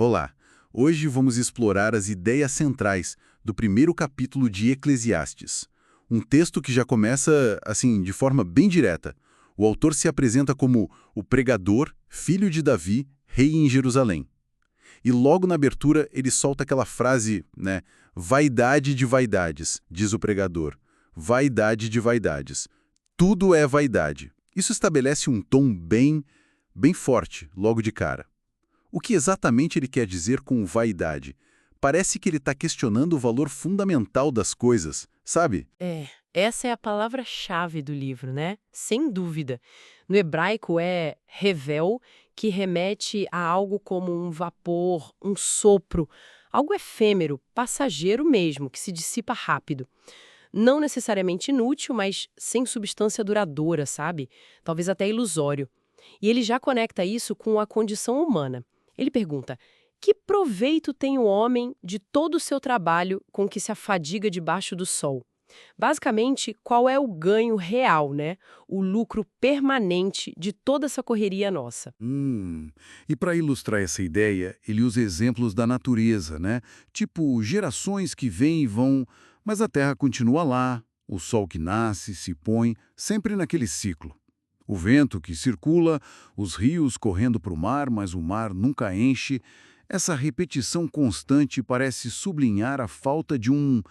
Olá! Hoje vamos explorar as ideias centrais do primeiro capítulo de Eclesiastes. Um texto que já começa, assim, de forma bem direta. O autor se apresenta como o pregador, filho de Davi, rei em Jerusalém. E logo na abertura ele solta aquela frase, né? Vaidade de vaidades, diz o pregador. Vaidade de vaidades. Tudo é vaidade. Isso estabelece um tom bem forte, logo de cara. O que exatamente ele quer dizer com vaidade? Parece que ele está questionando o valor fundamental das coisas, sabe? Essa é a palavra-chave do livro, né? Sem dúvida. No hebraico é revel, que remete a algo como um vapor, um sopro, algo efêmero, passageiro mesmo, que se dissipa rápido. Não necessariamente inútil, mas sem substância duradoura, sabe? Talvez até ilusório. E ele já conecta isso com a condição humana. Ele pergunta: que proveito tem o homem de todo o seu trabalho com que se afadiga debaixo do sol? Basicamente, qual é o ganho real, né? O lucro permanente de toda essa correria nossa. E para ilustrar essa ideia, ele usa exemplos da natureza, né? Tipo, gerações que vêm e vão, mas a Terra continua lá, o sol que nasce, se põe, sempre naquele ciclo. O vento que circula, os rios correndo para o mar, mas o mar nunca enche. Essa repetição constante parece sublinhar a falta de um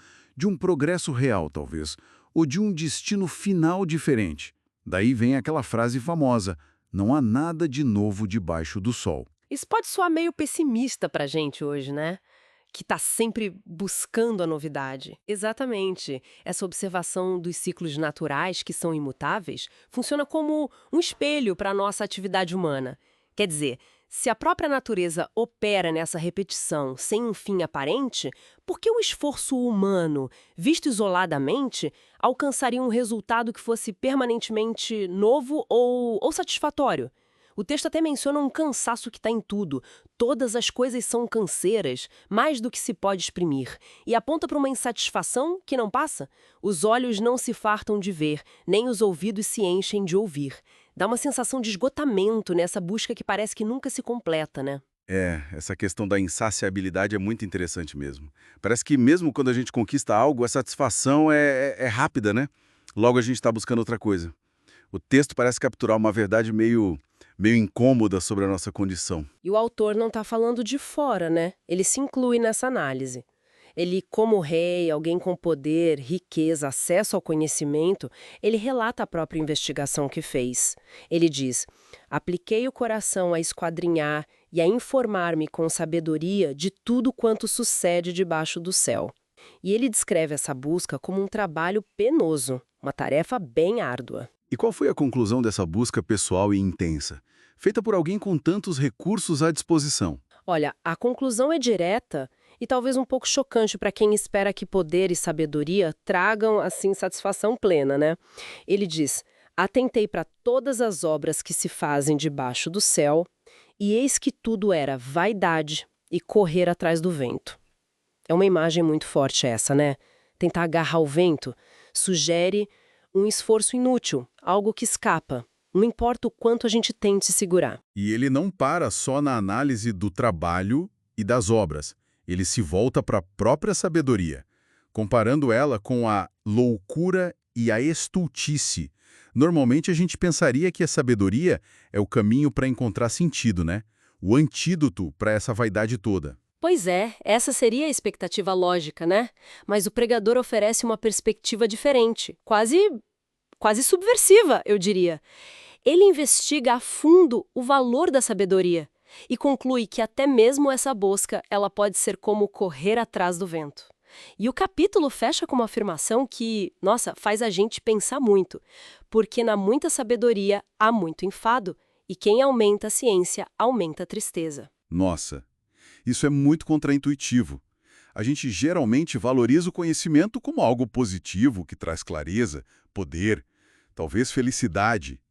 progresso real, talvez, ou de um destino final diferente. Daí vem aquela frase famosa: não há nada de novo debaixo do sol. Isso pode soar meio pessimista pra gente hoje, né? Que está sempre buscando a novidade. Exatamente. Essa observação dos ciclos naturais, que são imutáveis, funciona como um espelho para a nossa atividade humana. Quer dizer, se a própria natureza opera nessa repetição sem um fim aparente, por que o esforço humano, visto isoladamente, alcançaria um resultado que fosse permanentemente novo ou satisfatório? O texto até menciona um cansaço que está em tudo. Todas as coisas são canseiras, mais do que se pode exprimir. E aponta para uma insatisfação que não passa. Os olhos não se fartam de ver, nem os ouvidos se enchem de ouvir. Dá uma sensação de esgotamento nessa busca que parece que nunca se completa, né? Essa questão da insaciabilidade é muito interessante mesmo. Parece que mesmo quando a gente conquista algo, a satisfação é rápida, né? Logo a gente está buscando outra coisa. O texto parece capturar uma verdade meio incômoda sobre a nossa condição. E o autor não está falando de fora, né? Ele se inclui nessa análise. Ele, como rei, alguém com poder, riqueza, acesso ao conhecimento, ele relata a própria investigação que fez. Ele diz: apliquei o coração a esquadrinhar e a informar-me com sabedoria de tudo quanto sucede debaixo do céu. E ele descreve essa busca como um trabalho penoso, uma tarefa bem árdua. E qual foi a conclusão dessa busca pessoal e intensa, feita por alguém com tantos recursos à disposição? Olha, a conclusão é direta e talvez um pouco chocante para quem espera que poder e sabedoria tragam, assim, satisfação plena, né? Ele diz: atentei para todas as obras que se fazem debaixo do céu, e eis que tudo era vaidade e correr atrás do vento. É uma imagem muito forte essa, né? Tentar agarrar o vento sugere um esforço inútil, algo que escapa. Não importa o quanto a gente tente segurar. E ele não para só na análise do trabalho e das obras. Ele se volta para a própria sabedoria, comparando ela com a loucura e a estultice. Normalmente a gente pensaria que a sabedoria é o caminho para encontrar sentido, né? O antídoto para essa vaidade toda. Pois é, essa seria a expectativa lógica, né? Mas o pregador oferece uma perspectiva diferente, quase subversiva, eu diria. Ele investiga a fundo o valor da sabedoria e conclui que até mesmo essa busca ela pode ser como correr atrás do vento. E o capítulo fecha com uma afirmação que, nossa, faz a gente pensar muito, porque na muita sabedoria há muito enfado, e quem aumenta a ciência aumenta a tristeza. Nossa, isso é muito contraintuitivo. A gente geralmente valoriza o conhecimento como algo positivo, que traz clareza, poder, talvez felicidade.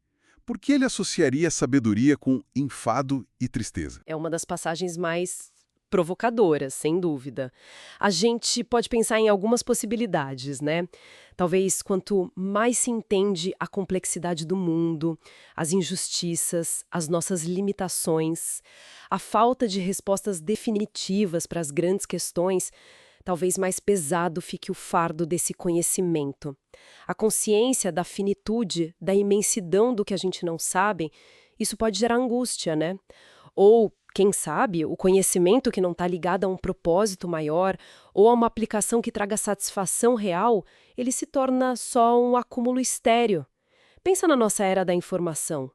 Por que ele associaria sabedoria com enfado e tristeza? É uma das passagens mais provocadoras, sem dúvida. A gente pode pensar em algumas possibilidades, né? Talvez quanto mais se entende a complexidade do mundo, as injustiças, as nossas limitações, a falta de respostas definitivas para as grandes questões, talvez mais pesado fique o fardo desse conhecimento. A consciência da finitude, da imensidão do que a gente não sabe, isso pode gerar angústia, né? Ou, quem sabe, o conhecimento que não está ligado a um propósito maior ou a uma aplicação que traga satisfação real, ele se torna só um acúmulo estéril. Pensa na nossa era da informação.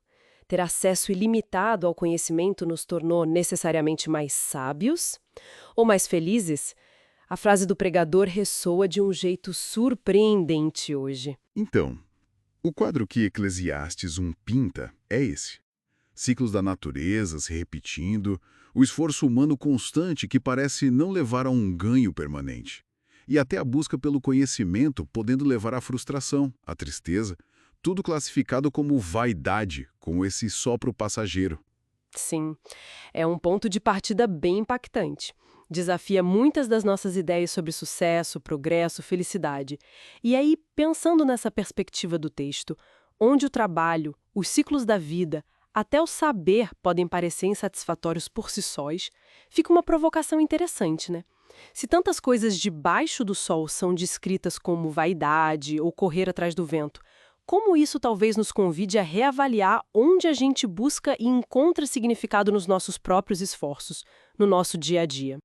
Ter acesso ilimitado ao conhecimento nos tornou necessariamente mais sábios ou mais felizes? A frase do pregador ressoa de um jeito surpreendente hoje. Então, o quadro que Eclesiastes 1 pinta é esse. Ciclos da natureza se repetindo, o esforço humano constante que parece não levar a um ganho permanente. E até a busca pelo conhecimento podendo levar à frustração, à tristeza, tudo classificado como vaidade, como esse sopro passageiro. Sim, é um ponto de partida bem impactante. Desafia muitas das nossas ideias sobre sucesso, progresso, felicidade. E aí, pensando nessa perspectiva do texto, onde o trabalho, os ciclos da vida, até o saber podem parecer insatisfatórios por si sós, fica uma provocação interessante, né? Se tantas coisas debaixo do sol são descritas como vaidade ou correr atrás do vento, como isso talvez nos convide a reavaliar onde a gente busca e encontra significado nos nossos próprios esforços, no nosso dia a dia?